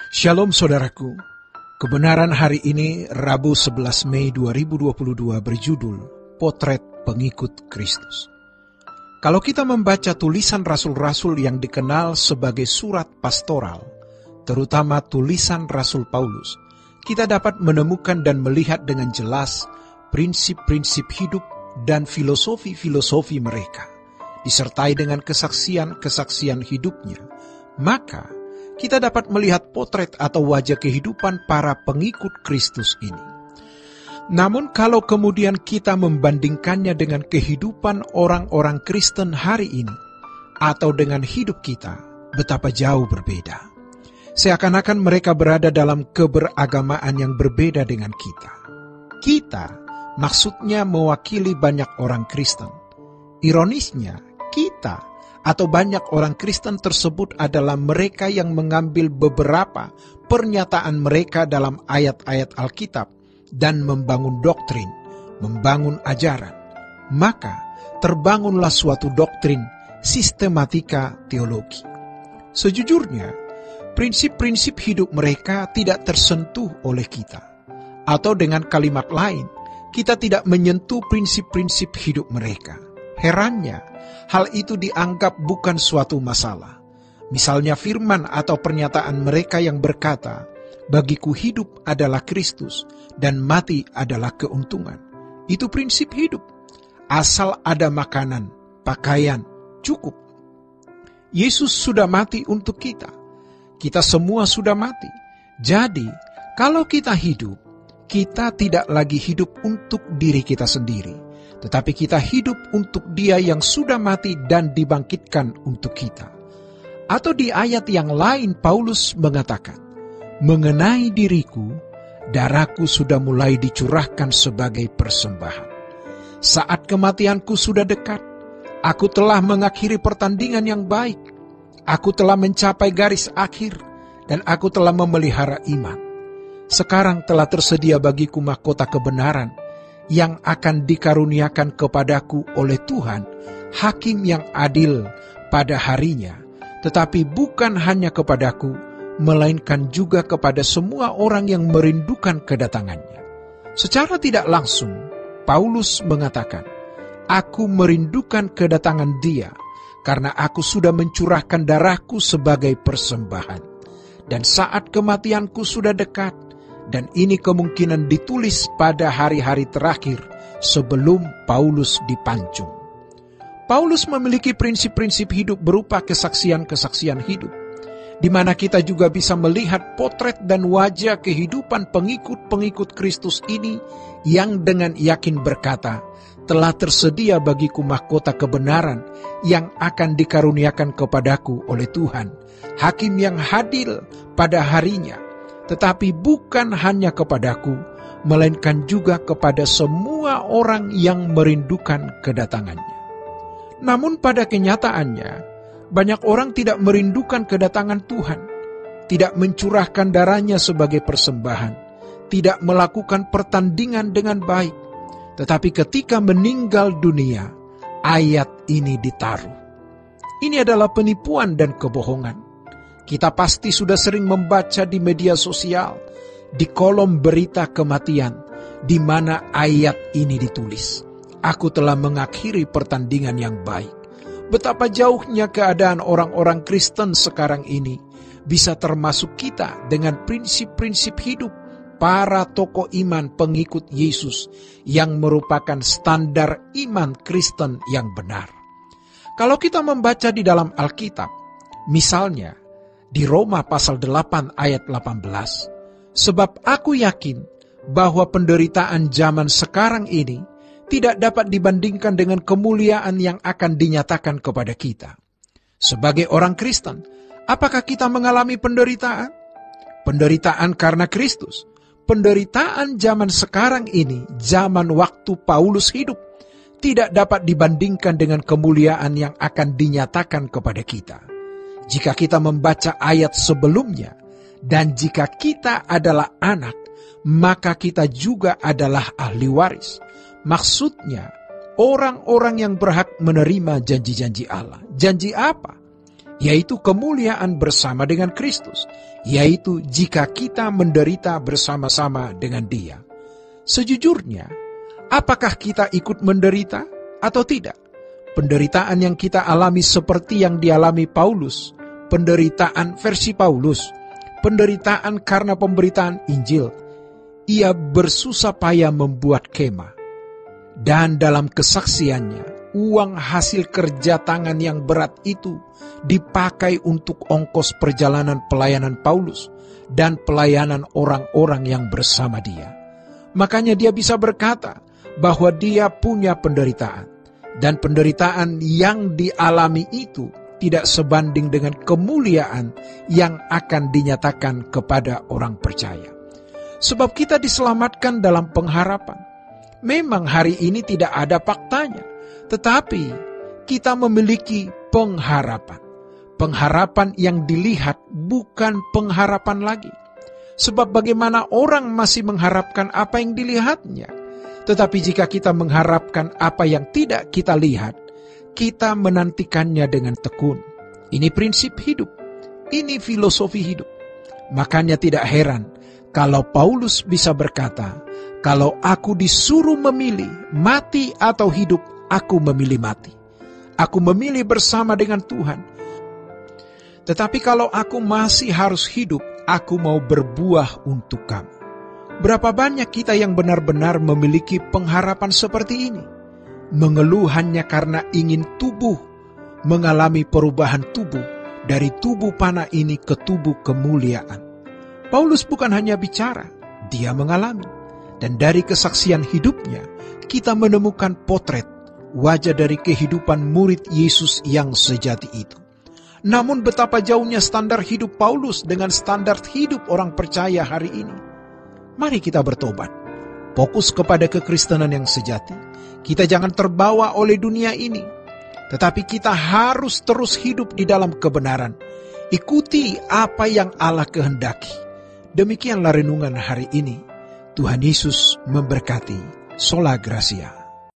Shalom saudaraku, kebenaran hari ini Rabu 11 Mei 2022 berjudul Potret Pengikut Kristus. Kalau kita membaca tulisan rasul-rasul yang dikenal sebagai surat pastoral, terutama tulisan Rasul Paulus, kita dapat menemukan dan melihat dengan jelas prinsip-prinsip hidup dan filosofi-filosofi mereka, disertai dengan kesaksian-kesaksian hidupnya. Maka kita dapat melihat potret atau wajah kehidupan para pengikut Kristus ini. Namun kalau kemudian kita membandingkannya dengan kehidupan orang-orang Kristen hari ini, atau dengan hidup kita, betapa jauh berbeda. Seakan-akan mereka berada dalam keberagamaan yang berbeda dengan kita. Kita, maksudnya mewakili banyak orang Kristen. Ironisnya, kita atau banyak orang Kristen tersebut adalah mereka yang mengambil beberapa pernyataan mereka dalam ayat-ayat Alkitab dan membangun doktrin, membangun ajaran. Maka terbangunlah suatu doktrin sistematika teologi. Sejujurnya, prinsip-prinsip hidup mereka tidak tersentuh oleh kita. Atau dengan kalimat lain, kita tidak menyentuh prinsip-prinsip hidup mereka. Herannya, hal itu dianggap bukan suatu masalah. Misalnya firman atau pernyataan mereka yang berkata, "Bagiku hidup adalah Kristus dan mati adalah keuntungan." Itu prinsip hidup. Asal ada makanan, pakaian, cukup. Yesus sudah mati untuk kita. Kita semua sudah mati. Jadi, kalau kita hidup, kita tidak lagi hidup untuk diri kita sendiri, tetapi kita hidup untuk Dia yang sudah mati dan dibangkitkan untuk kita. Atau di ayat yang lain Paulus mengatakan, "Mengenai diriku, darahku sudah mulai dicurahkan sebagai persembahan. Saat kematianku sudah dekat, aku telah mengakhiri pertandingan yang baik. Aku telah mencapai garis akhir dan aku telah memelihara iman. Sekarang telah tersedia bagiku mahkota kebenaran yang akan dikaruniakan kepadaku oleh Tuhan, Hakim yang adil pada harinya, tetapi bukan hanya kepadaku, melainkan juga kepada semua orang yang merindukan kedatangannya." Secara tidak langsung, Paulus mengatakan, "Aku merindukan kedatangan Dia, karena aku sudah mencurahkan darahku sebagai persembahan. Dan saat kematianku sudah dekat." Dan ini kemungkinan ditulis pada hari-hari terakhir sebelum Paulus dipancung. Paulus memiliki prinsip-prinsip hidup berupa kesaksian-kesaksian hidup, di mana kita juga bisa melihat potret dan wajah kehidupan pengikut-pengikut Kristus ini yang dengan yakin berkata, "Telah tersedia bagiku mahkota kebenaran yang akan dikaruniakan kepadaku oleh Tuhan, Hakim yang adil pada harinya. Tetapi bukan hanya kepadaku, melainkan juga kepada semua orang yang merindukan kedatangannya." Namun pada kenyataannya, banyak orang tidak merindukan kedatangan Tuhan, tidak mencurahkan darahnya sebagai persembahan, tidak melakukan pertandingan dengan baik. Tetapi ketika meninggal dunia, ayat ini ditaruh. Ini adalah penipuan dan kebohongan. Kita pasti sudah sering membaca di media sosial, di kolom berita kematian, di mana ayat ini ditulis. "Aku telah mengakhiri pertandingan yang baik." Betapa jauhnya keadaan orang-orang Kristen sekarang ini, bisa termasuk kita dengan prinsip-prinsip hidup para tokoh iman pengikut Yesus yang merupakan standar iman Kristen yang benar. Kalau kita membaca di dalam Alkitab, misalnya, di Roma pasal 8 ayat 18, "Sebab aku yakin bahwa penderitaan zaman sekarang ini tidak dapat dibandingkan dengan kemuliaan yang akan dinyatakan kepada kita." Sebagai orang Kristen, apakah kita mengalami penderitaan? Penderitaan karena Kristus. Penderitaan zaman sekarang ini, zaman waktu Paulus hidup, tidak dapat dibandingkan dengan kemuliaan yang akan dinyatakan kepada kita. Jika kita membaca ayat sebelumnya, dan jika kita adalah anak, maka kita juga adalah ahli waris. Maksudnya, orang-orang yang berhak menerima janji-janji Allah. Janji apa? yaitu kemuliaan bersama dengan Kristus, yaitu jika kita menderita bersama-sama dengan Dia. Sejujurnya, apakah kita ikut menderita atau tidak? Penderitaan yang kita alami seperti yang dialami Paulus, penderitaan versi Paulus, penderitaan karena pemberitaan Injil. Ia bersusah payah membuat kemah. Dan dalam kesaksiannya, uang hasil kerja tangan yang berat itu dipakai untuk ongkos perjalanan pelayanan Paulus dan pelayanan orang-orang yang bersama dia. Makanya dia bisa berkata bahwa dia punya penderitaan. Dan penderitaan yang dialami itu tidak sebanding dengan kemuliaan yang akan dinyatakan kepada orang percaya. Sebab kita diselamatkan dalam pengharapan. Memang hari ini tidak ada faktanya, tetapi kita memiliki pengharapan. Pengharapan yang dilihat bukan pengharapan lagi. Sebab bagaimana orang masih mengharapkan apa yang dilihatnya. Tetapi jika kita mengharapkan apa yang tidak kita lihat, kita menantikannya dengan tekun. Ini prinsip hidup. Ini filosofi hidup. Makanya tidak heran kalau Paulus bisa berkata, kalau aku disuruh memilih mati atau hidup, aku memilih mati. Aku memilih bersama dengan Tuhan. Tetapi kalau aku masih harus hidup, aku mau berbuah untuk kamu. Berapa banyak kita yang benar-benar memiliki pengharapan seperti ini? Mengeluh hanya karena ingin tubuh mengalami perubahan tubuh dari tubuh panah ini ke tubuh kemuliaan. Paulus bukan hanya bicara, dia mengalami. Dan dari kesaksian hidupnya, kita menemukan potret wajah dari kehidupan murid Yesus yang sejati itu. Namun betapa jauhnya standar hidup Paulus dengan standar hidup orang percaya hari ini. Mari kita bertobat, fokus kepada kekristenan yang sejati. Kita jangan terbawa oleh dunia ini, tetapi kita harus terus hidup di dalam kebenaran. Ikuti apa yang Allah kehendaki. Demikianlah renungan hari ini. Tuhan Yesus memberkati. Sola Gracia.